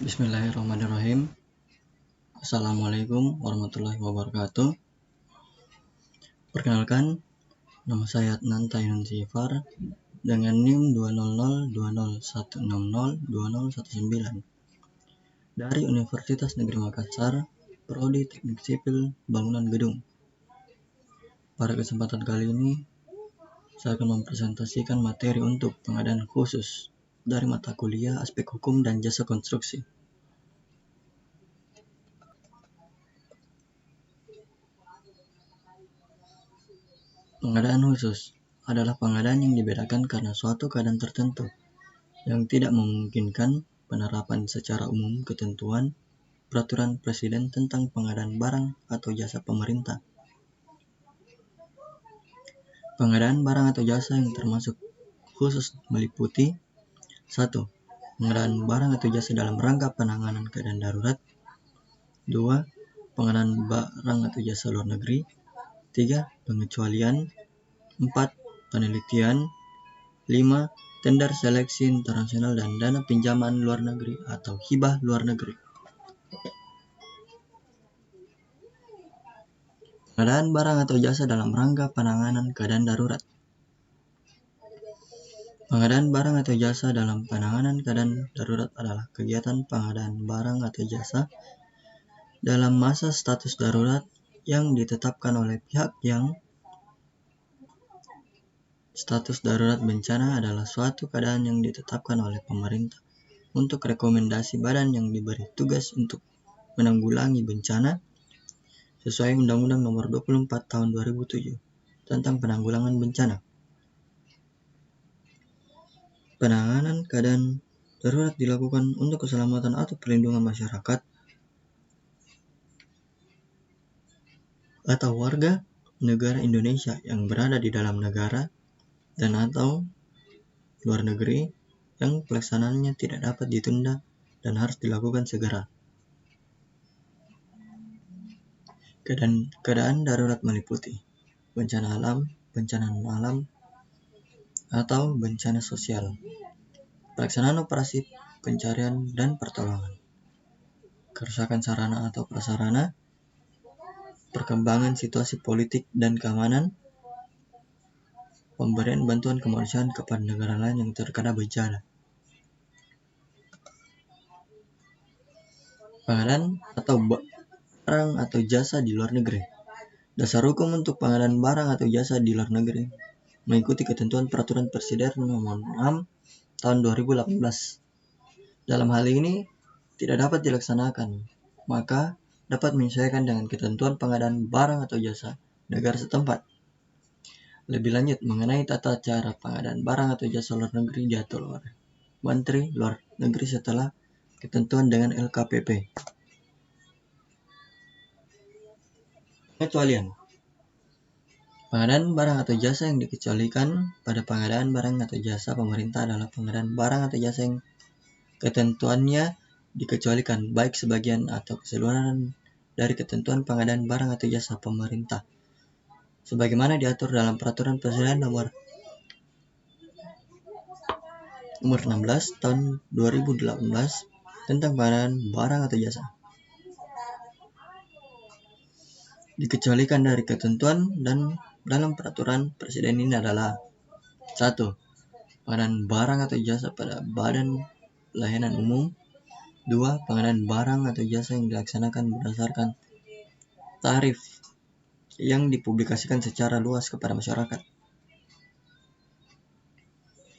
Bismillahirrahmanirrahim. Assalamualaikum warahmatullahi wabarakatuh. Perkenalkan, nama saya Adnan Tayyun Zifar dengan NIM 2002016020019 dari Universitas Negeri Makassar, Prodi Teknik Sipil Bangunan Gedung. Pada kesempatan kali ini, saya akan mempresentasikan materi untuk pengadaan khusus dari mata kuliah Aspek Hukum dan Jasa Konstruksi. Pengadaan khusus adalah pengadaan yang dibedakan karena suatu keadaan tertentu yang tidak memungkinkan penerapan secara umum ketentuan peraturan presiden tentang pengadaan barang atau jasa pemerintah. Pengadaan barang atau jasa yang termasuk khusus meliputi 1. Pengadaan barang atau jasa dalam rangka penanganan keadaan darurat. 2. Pengadaan barang atau jasa luar negeri. 3. Pengecualian. 4. Penelitian. 5. Tender seleksi internasional dan dana pinjaman luar negeri atau hibah luar negeri. Pengadaan barang atau jasa dalam rangka penanganan keadaan darurat. Pengadaan barang atau jasa dalam penanganan keadaan darurat adalah kegiatan pengadaan barang atau jasa dalam masa status darurat yang ditetapkan oleh pihak yang status darurat bencana adalah suatu keadaan yang ditetapkan oleh pemerintah untuk rekomendasi badan yang diberi tugas untuk menanggulangi bencana sesuai Undang-Undang Nomor 24 Tahun 2007 tentang penanggulangan bencana. Penanganan keadaan darurat dilakukan untuk keselamatan atau perlindungan masyarakat atau warga negara Indonesia yang berada di dalam negara dan atau luar negeri yang pelaksanaannya tidak dapat ditunda dan harus dilakukan segera. Keadaan darurat meliputi bencana alam, atau bencana sosial, pelaksanaan operasi pencarian dan pertolongan, kerusakan sarana atau prasarana, perkembangan situasi politik dan keamanan, pemberian bantuan kemanusiaan kepada negara lain yang terkena bencana. Pengadaan atau barang atau jasa di luar negeri. Dasar hukum untuk pengadaan barang atau jasa di luar negeri mengikuti ketentuan Peraturan Presiden Nomor 6 Tahun 2018. Dalam hal ini tidak dapat dilaksanakan, maka dapat menyesuaikan dengan ketentuan pengadaan barang atau jasa negara setempat. Lebih lanjut mengenai tata cara pengadaan barang atau jasa luar negeri diatur oleh Menteri Luar Negeri setelah ketentuan dengan LKPP. Pengecualian. Pengadaan barang atau jasa yang dikecualikan pada pengadaan barang atau jasa pemerintah adalah pengadaan barang atau jasa yang ketentuannya dikecualikan baik sebagian atau keseluruhan dari ketentuan pengadaan barang atau jasa pemerintah sebagaimana diatur dalam Peraturan Presiden Nomor 16 Tahun 2018 tentang pengadaan barang atau jasa. Dikecualikan dari ketentuan dan dalam Peraturan Presiden ini adalah 1. Pengadaan barang atau jasa pada badan layanan umum. 2. Pengadaan barang atau jasa yang dilaksanakan berdasarkan tarif yang dipublikasikan secara luas kepada masyarakat.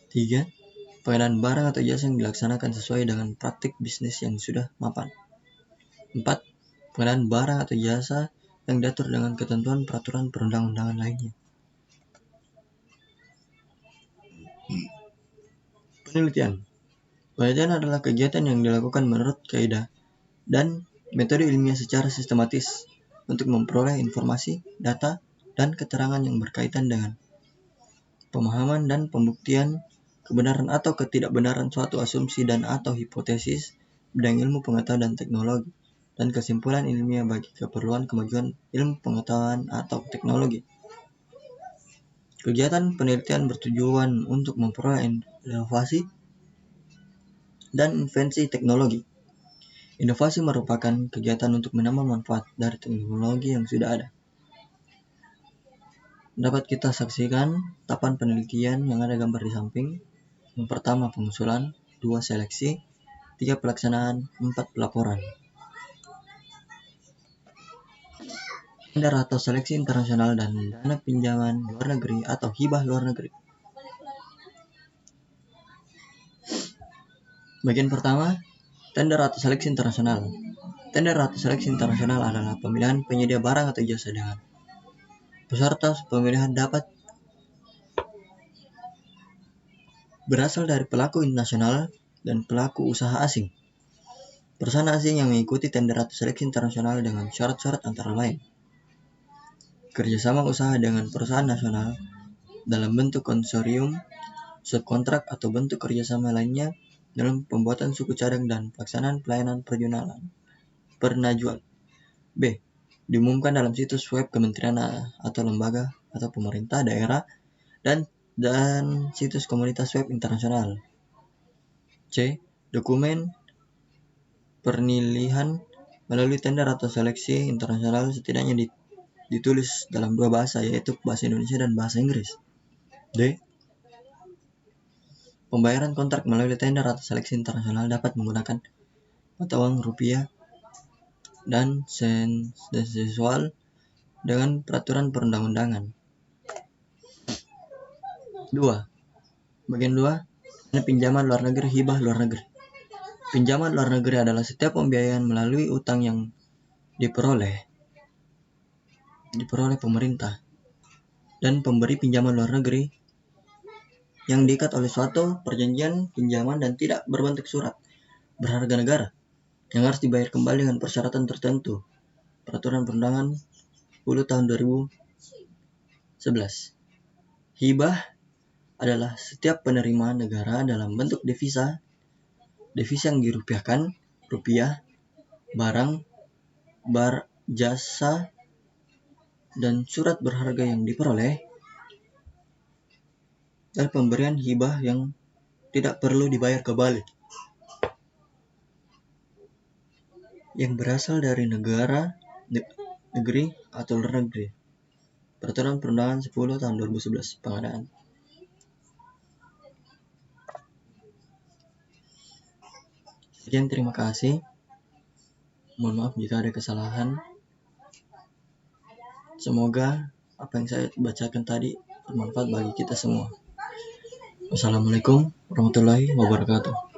3. Pengadaan barang atau jasa yang dilaksanakan sesuai dengan praktik bisnis yang sudah mapan. 4. Pengadaan barang atau jasa yang diatur dengan ketentuan peraturan perundang-undangan lainnya. Penelitian. Penelitian adalah kegiatan yang dilakukan menurut kaidah dan metode ilmiah secara sistematis untuk memperoleh informasi, data, dan keterangan yang berkaitan dengan pemahaman dan pembuktian kebenaran atau ketidakbenaran suatu asumsi dan atau hipotesis bidang ilmu pengetahuan dan teknologi dan kesimpulan ilmiah bagi keperluan kemajuan ilmu pengetahuan atau teknologi. Kegiatan penelitian bertujuan untuk memperoleh inovasi dan invensi teknologi Inovasi merupakan kegiatan untuk menambah manfaat dari teknologi yang sudah ada. Dapat kita saksikan tahapan penelitian yang ada gambar di samping. Yang pertama pengusulan, 2 seleksi, 3 pelaksanaan, 4 pelaporan. Tender atau seleksi internasional dan dana pinjaman luar negeri atau hibah luar negeri. Bagian pertama, tender atau seleksi internasional. Tender atau seleksi internasional adalah pemilihan penyedia barang atau jasa dengan peserta pemilihan dapat berasal dari pelaku nasional dan pelaku usaha asing. Perusahaan asing yang mengikuti tender atau seleksi internasional dengan syarat-syarat antara lain kerjasama usaha dengan perusahaan nasional dalam bentuk konsorsium, subkontrak atau bentuk kerjasama lainnya dalam pembuatan suku cadang dan pelaksanaan pelayanan penajuan. B. Diumumkan dalam situs web kementerian atau lembaga atau pemerintah daerah dan situs komunitas web internasional. C. Dokumen penilaian melalui tender atau seleksi internasional setidaknya ditulis dalam 2 bahasa, yaitu bahasa Indonesia dan bahasa Inggris. D. Pembayaran kontrak melalui tender atau seleksi internasional dapat menggunakan mata uang rupiah dan sesuai dengan peraturan perundang-undangan. 2. Bagian 2. Pinjaman luar negeri, hibah luar negeri. Pinjaman luar negeri adalah setiap pembiayaan melalui utang yang diperoleh pemerintah dan pemberi pinjaman luar negeri yang diikat oleh suatu perjanjian pinjaman dan tidak berbentuk surat berharga negara yang harus dibayar kembali dengan persyaratan tertentu. Peraturan Perundangan 10 tahun 2011. Hibah adalah setiap penerimaan negara dalam bentuk devisa yang dirupiahkan, rupiah, barang, jasa, dan surat berharga yang diperoleh dan pemberian hibah yang tidak perlu dibayar kembali, yang berasal dari negeri atau luar negeri. Peraturan Perundangan 10 tahun 2011 pengadaan. Sekian, terima kasih. Mohon maaf jika ada kesalahan. Semoga apa yang saya bacakan tadi bermanfaat bagi kita semua. Wassalamualaikum warahmatullahi wabarakatuh.